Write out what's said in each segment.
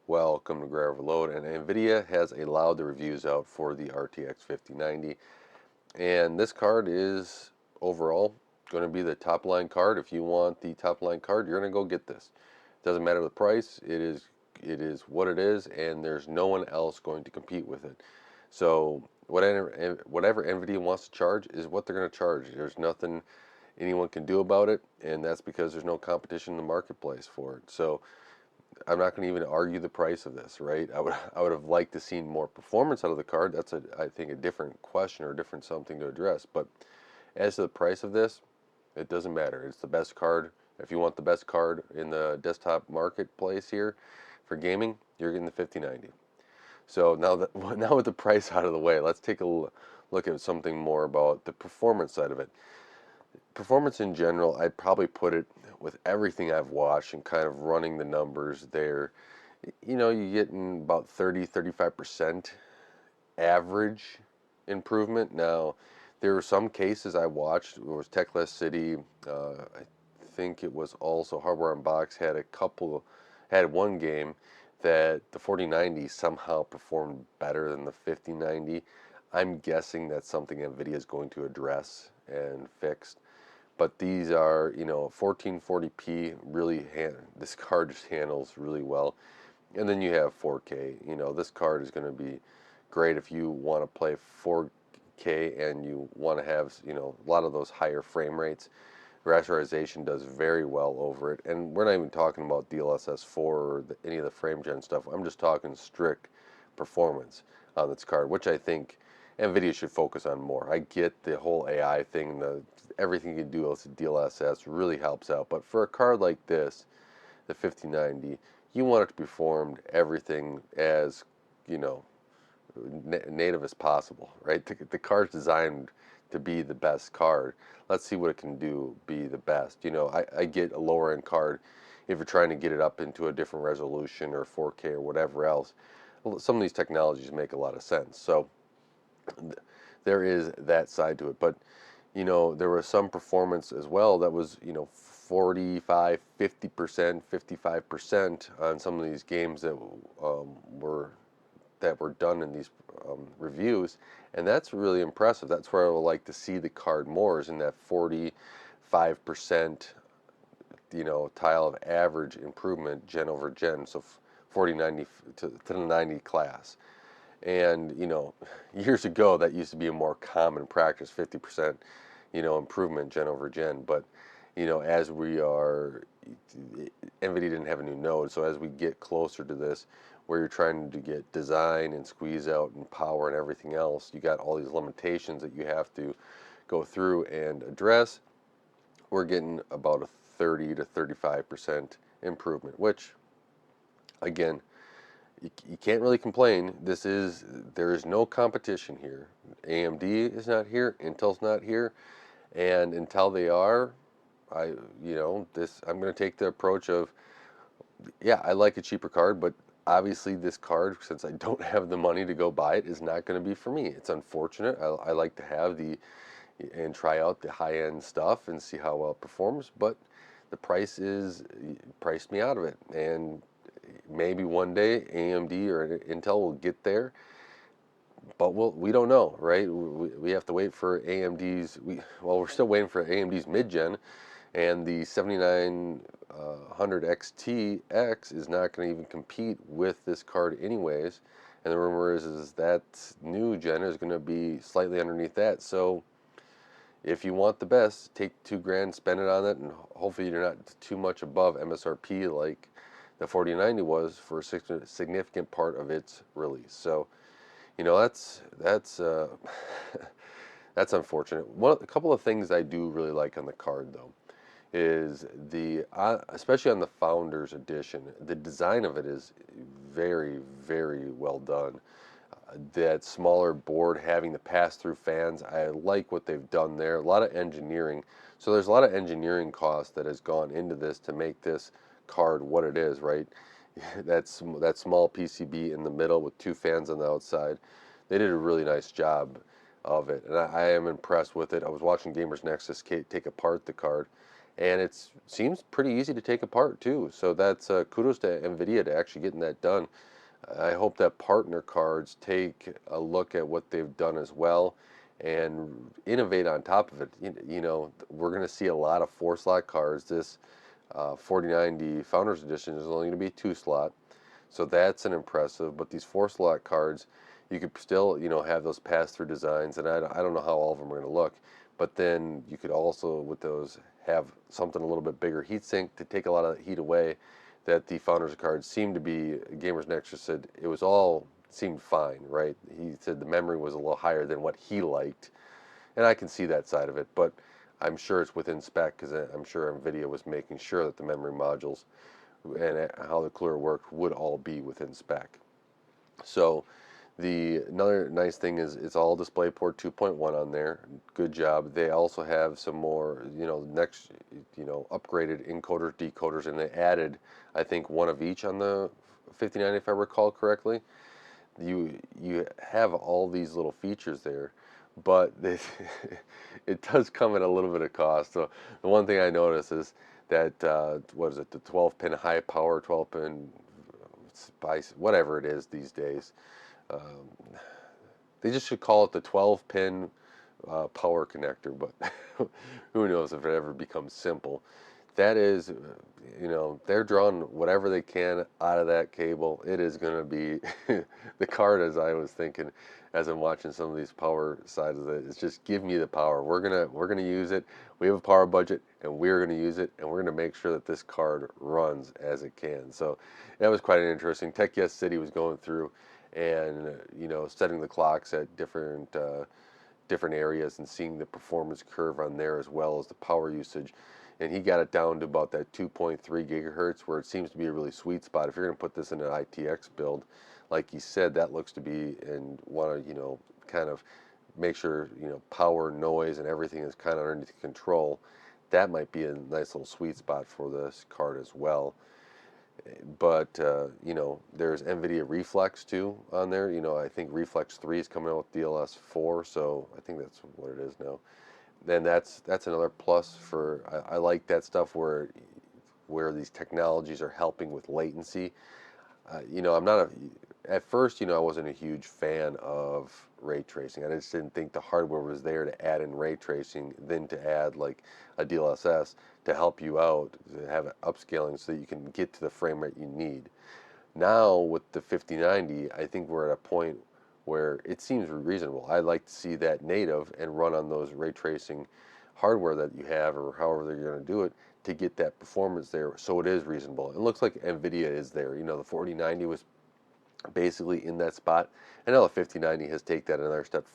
Welcome to Grab Overload, and Nvidia has allowed the reviews out for the RTX 5090, and this card is overall going to be the top line card. If you want the top line card, you're going to go get this. Doesn't matter the price. It is what it is, and there's no one else going to compete with it. So whatever Nvidia wants to charge is what they're going to charge. There's nothing anyone can do about it, and that's because there's no competition in the marketplace for it. So I'm not going to even argue the price of this, right? I would have liked to seen more performance out of the card. That's I think a different question or a different something to address. But as to the price of this, it doesn't matter. It's the best card. If you want the best card in the desktop marketplace here for gaming, you're getting the 5090. So now with the price out of the way, let's take a look at something more about the performance side of it. Performance in general, I'd probably put it with everything I've watched and kind of running the numbers there. You're getting about 30-35% average improvement. Now, there were some cases I watched. It was Techless City. I think it was also Hardware Unboxed had one game that the 4090 somehow performed better than the 5090. I'm guessing that's something NVIDIA is going to address and fix. But these are, 1440p this card just handles really well. And then you have 4K. This card is going to be great if you want to play 4K and you want to have, a lot of those higher frame rates. Rasterization does very well over it. And we're not even talking about DLSS 4 or any of the frame gen stuff. I'm just talking strict performance on this card, which I think NVIDIA should focus on more. I get the whole AI thing, everything you can do with DLSS really helps out. But for a card like this, the 5090, you want it to perform everything as, native as possible, right? The card's designed to be the best card. Let's see what it can do, be the best. I get a lower end card if you're trying to get it up into a different resolution or 4K or whatever else. Some of these technologies make a lot of sense. So there is that side to it. But there was some performance as well that was 45, 50%, 55% on some of these games were done in these reviews, and that's really impressive. That's where I would like to see the card more, is in that 45% tile of average improvement gen over gen. So 4090 to the 90 class. And years ago that used to be a more common practice, 50% improvement gen over gen. But as we are, NVIDIA didn't have a new node, so as we get closer to this, where you're trying to get design and squeeze out and power and everything else, you got all these limitations that you have to go through and address. We're getting about a 30 to 35% improvement, which again, you can't really complain. There is no competition here. AMD is not here, Intel's not here, and until they are, I'm going to take the approach of, yeah, I like a cheaper card, but obviously this card, since I don't have the money to go buy it, is not going to be for me. It's unfortunate. I like to have and try out the high-end stuff and see how well it performs, but the priced me out of it. And maybe one day AMD or Intel will get there, but we don't know, right? We have to wait for AMD's. We're still waiting for AMD's mid-gen, and the 7900 XTX is not going to even compete with this card anyways. And the rumor is that new gen is going to be slightly underneath that. So if you want the best, take $2,000, spend it on it, and hopefully you're not too much above MSRP like the 4090 was for a significant part of its release. So, that's that's unfortunate. A couple of things I do really like on the card though is especially on the Founders Edition, the design of it is very, very well done. That smaller board having the pass-through fans, I like what they've done there. A lot of engineering. So there's a lot of engineering cost that has gone into this to make this card what it is, right? That small PCB in the middle with two fans on the outside. They did a really nice job of it, and I am impressed with it. I was watching Gamers Nexus take apart the card, and it seems pretty easy to take apart too. So that's kudos to Nvidia to actually getting that done. I hope that partner cards take a look at what they've done as well and innovate on top of it. You know, we're going to see a lot of 4-slot cards. This 4090 Founders Edition is only going to be 2-slot, so that's an impressive. But these 4-slot cards, you could still, you know, have those pass-through designs, and I don't know how all of them are going to look. But then you could also, with those, have something a little bit bigger heatsink to take a lot of heat away. That the Founders cards seemed to be, Gamers Nexus said it was all seemed fine, right? He said the memory was a little higher than what he liked, and I can see that side of it, but I'm sure it's within spec because I'm sure NVIDIA was making sure that the memory modules and how the cooler worked would all be within spec. So the another nice thing is it's all DisplayPort 2.1 on there. Good job. They also have some more, you know, next, you know, upgraded encoders, decoders, and they added, I think, one of each on the 59, if I recall correctly. You have all these little features there, but it does come at a little bit of cost. So the one thing I notice is that what is it, the 12-pin high power, 12-pin spice, whatever it is these days. Um, they just should call it the 12-pin power connector, but who knows if it ever becomes simple. That is, you know, they're drawing whatever they can out of that cable. It is going to be the card, as I was thinking, as I'm watching some of these power sides of it. It's just give me the power. We're gonna use it. We have a power budget, and we're gonna use it, and we're gonna make sure that this card runs as it can. So that was quite an interesting. Tech Yes City was going through, and you know, setting the clocks at different areas and seeing the performance curve on there as well as the power usage. And he got it down to about that 2.3 gigahertz, where it seems to be a really sweet spot. If you're going to put this in an ITX build, like he said, that looks to be, and want to, you know, kind of make sure, you know, power, noise, and everything is kind of underneath control. That might be a nice little sweet spot for this card as well. But you know, there's NVIDIA Reflex too on there. You know, I think Reflex 3 is coming out with DLS 4, so I think that's what it is now. Then that's another plus for, I like that stuff where these technologies are helping with latency. You know, I'm not a, at first, you know, I wasn't a huge fan of ray tracing. I just didn't think the hardware was there to add in ray tracing, then to add like a DLSS to help you out, to have it upscaling so that you can get to the frame rate you need. Now with the 5090, I think we're at a point where it seems reasonable. I'd like to see that native and run on those ray tracing hardware that you have, or however they're going to do it, to get that performance there, so it is reasonable. It looks like Nvidia is there. You know, the 4090 was basically in that spot, and now the 5090 has taken that another step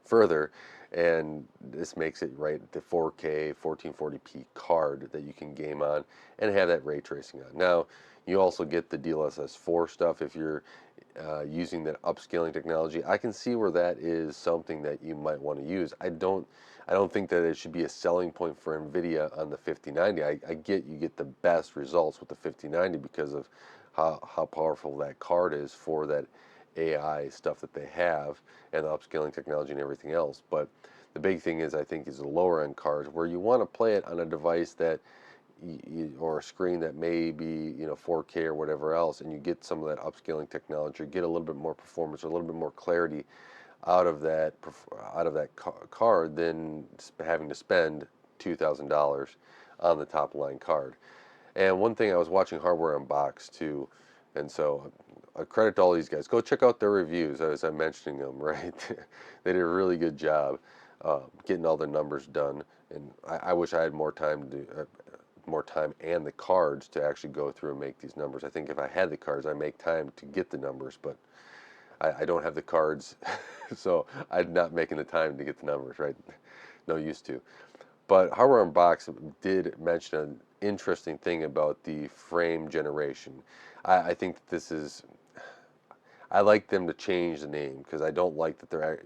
further, and this makes it right the 4K 1440p card that you can game on and have that ray tracing on. Now, you also get the DLSS 4 stuff if you're using that upscaling technology. I can see where that is something that you might want to use. I don't think that it should be a selling point for Nvidia on the 5090. I get you get the best results with the 5090 because of how powerful that card is for that AI stuff that they have and the upscaling technology and everything else. But the big thing is, I think, is the lower end cards where you want to play it on a device that or a screen that may be, you know, 4K or whatever else, and you get some of that upscaling technology, get a little bit more performance or a little bit more clarity out of that card than having to spend $2,000 on the top line card. And one thing, I was watching Hardware Unboxed too, and so I credit to all these guys. Go check out their reviews as I'm mentioning them, right? They did a really good job getting all their numbers done, and I wish I had more time to more time and the cards to actually go through and make these numbers. I think if I had the cards, I make time to get the numbers, but I don't have the cards, so I'm not making the time to get the numbers, right? No use to. But Hardware Unboxed did mention an interesting thing about the frame generation. I think that this is, I like them to change the name because I don't like that they're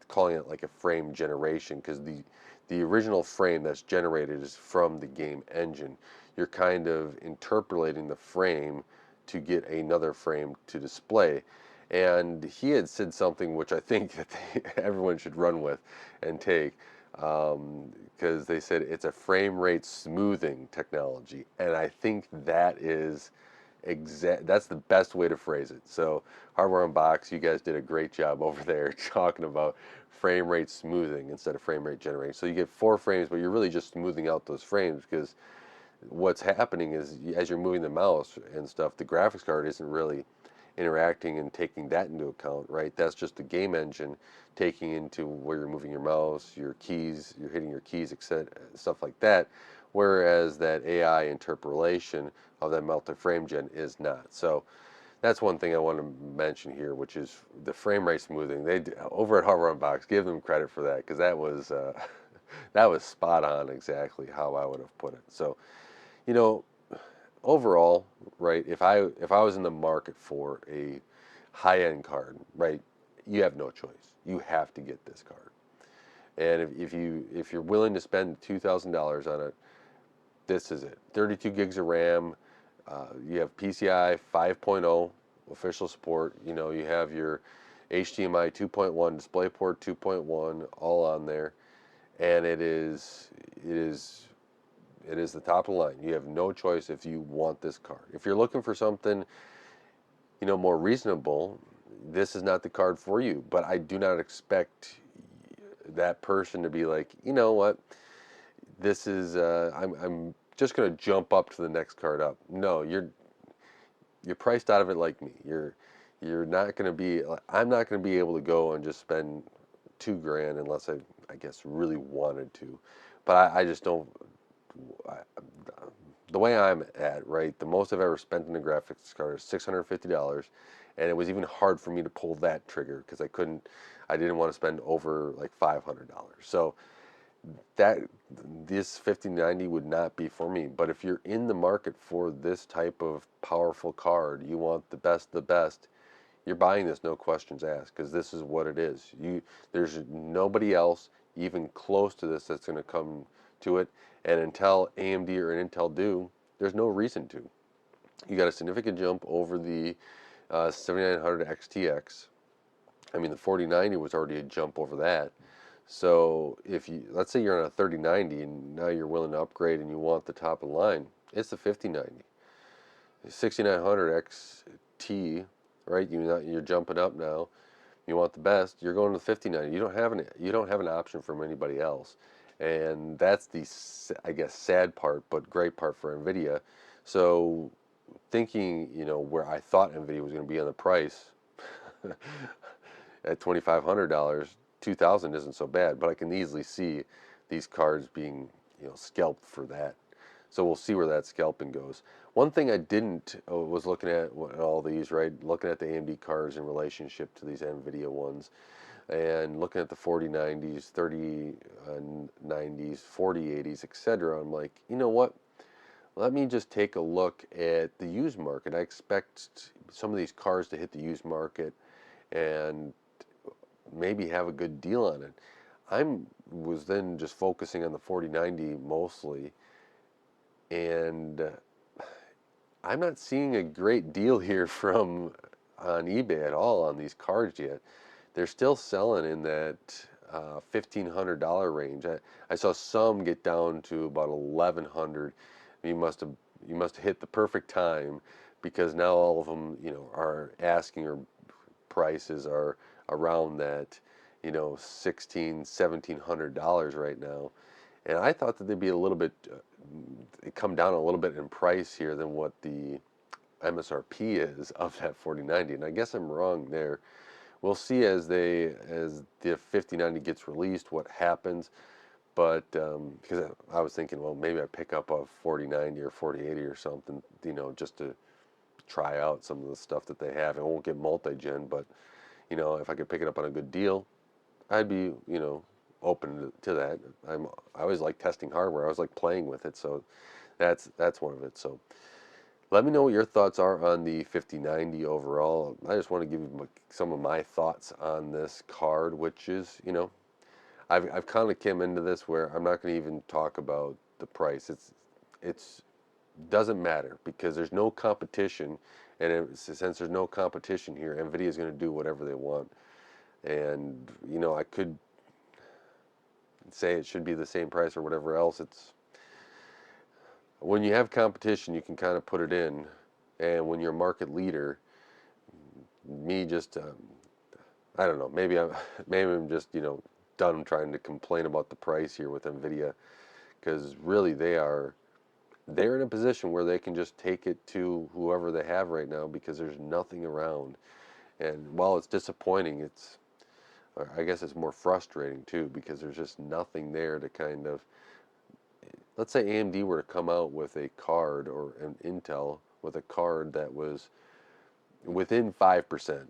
calling it like a frame generation, because the original frame that's generated is from the game engine. You're kind of interpolating the frame to get another frame to display. And he had said something which I think that everyone should run with and take. because they said it's a frame rate smoothing technology, and I think that is that's the best way to phrase it. So Hardware Unbox, you guys did a great job over there talking about frame rate smoothing instead of frame rate generating. So you get 4 frames, but you're really just smoothing out those frames, because what's happening is as you're moving the mouse and stuff, the graphics card isn't really interacting and taking that into account, right? That's just the game engine taking into where you're moving your mouse, your keys, you're hitting your keys, etc., stuff like that. Whereas that AI interpolation of that multi-frame gen is not. So that's one thing I want to mention here, which is the frame rate smoothing. Over at Hardware Unbox, give them credit for that, because that was that was spot on exactly how I would have put it. So, you know, overall, right, if I was in the market for a high-end card, right, you have no choice. You have to get this card. And if you're willing to spend $2,000 on it, this is it. 32 gigs of RAM. You have PCI 5.0 official support. You have your HDMI 2.1, DisplayPort 2.1, all on there, and it is the top of the line. You have no choice if you want this card. If you're looking for something, more reasonable, this is not the card for you. But I do not expect that person to be like, you know what, this is I'm just gonna jump up to the next card up. No, you're priced out of it like me. You're not gonna be. I'm not gonna be able to go and just spend 2 grand unless I guess really wanted to, but I just don't. I, the way I'm at, right, the most I've ever spent in a graphics card is $650, and it was even hard for me to pull that trigger because I didn't want to spend over like $500. So that this 5090 would not be for me. But if you're in the market for this type of powerful card, you want the best, you're buying this, no questions asked, because this is what it is. There's nobody else even close to this that's going to come to it, and until AMD or Intel do, there's no reason to. You got a significant jump over the 7900 XTX. I mean, the 4090 was already a jump over that. So let's say you're on a 3090 and now you're willing to upgrade and you want the top of the line, it's the 5090. The 6900 XT, right? You're jumping up now. You want the best, you're going to the 5090. You don't have an option from anybody else. And that's the, I guess, sad part, but great part for Nvidia. So thinking, where I thought Nvidia was going to be on the price, at $2,500, 2,000 isn't so bad, but I can easily see these cards being, scalped for that. So we'll see where that scalping goes. One thing I didn't was looking at all these, right? Looking at the AMD cards in relationship to these NVIDIA ones, and looking at the 4090s, 3090s, 4080s, etc. I'm like, you know what? Let me just take a look at the used market. I expect some of these cars to hit the used market and maybe have a good deal on it. Was then just focusing on the 4090 mostly, and I'm not seeing a great deal here from on eBay at all on these cards yet. They're still selling in that $1,500 range. I saw some get down to about 1,100. You must have hit the perfect time, because now all of them are asking, or prices are around that, 1,600, $1,700 right now. And I thought that they'd be a little bit, come down a little bit in price here than what the MSRP is of that 4090. And I guess I'm wrong there. We'll see as the 5090 gets released what happens. But because I was thinking, well, maybe I pick up a 4090 or 4080 or something, just to try out some of the stuff that they have. I won't get multi-gen, but if I could pick it up on a good deal, I'd be, open to that. I always like testing hardware. I always like playing with it, so that's one of it. So let me know what your thoughts are on the 5090 overall. I just want to give you some of my thoughts on this card, which is, I've kind of came into this where I'm not going to even talk about the price. It's doesn't matter, because there's no competition, and since there's no competition here, Nvidia is going to do whatever they want. And I could say it should be the same price or whatever else. It's when you have competition, you can kind of put it in, and when you're a market leader, me just I don't know. Maybe I'm just done trying to complain about the price here with Nvidia, because really they're in a position where they can just take it to whoever they have right now because there's nothing around. And while it's disappointing, I guess it's more frustrating too because there's just nothing there to kind of, let's say AMD were to come out with a card, or an Intel with a card that was within 5%.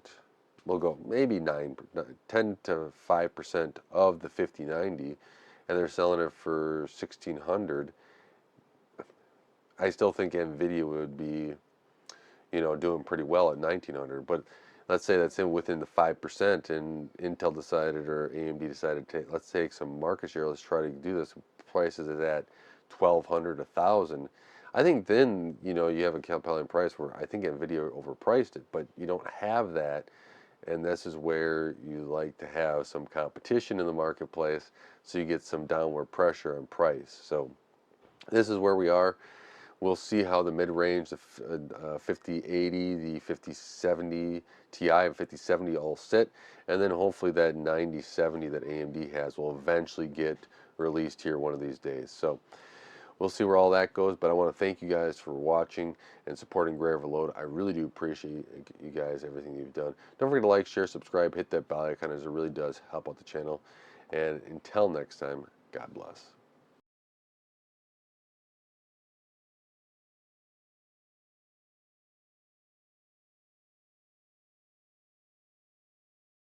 We'll go maybe 10 to 5% of the 5090, and they're selling it for 1600. I still think Nvidia would be, doing pretty well at 1900. But let's say that's within the 5%, and Intel decided, or AMD decided to let's take some market share. Let's try to do this. Prices is at 1200, 1000. I think then you have a compelling price where I think Nvidia overpriced it, but you don't have that, and this is where you like to have some competition in the marketplace, so you get some downward pressure on price. So this is where we are. We'll see how the mid-range, the 5080, the 5070 Ti, and 5070 all sit, and then hopefully that 9070 that AMD has will eventually get released here one of these days. So we'll see where all that goes, but I want to thank you guys for watching and supporting Gray Overload. I really do appreciate you guys, everything you've done. Don't forget to like, share, subscribe, hit that bell icon, as it really does help out the channel. And until next time, God bless.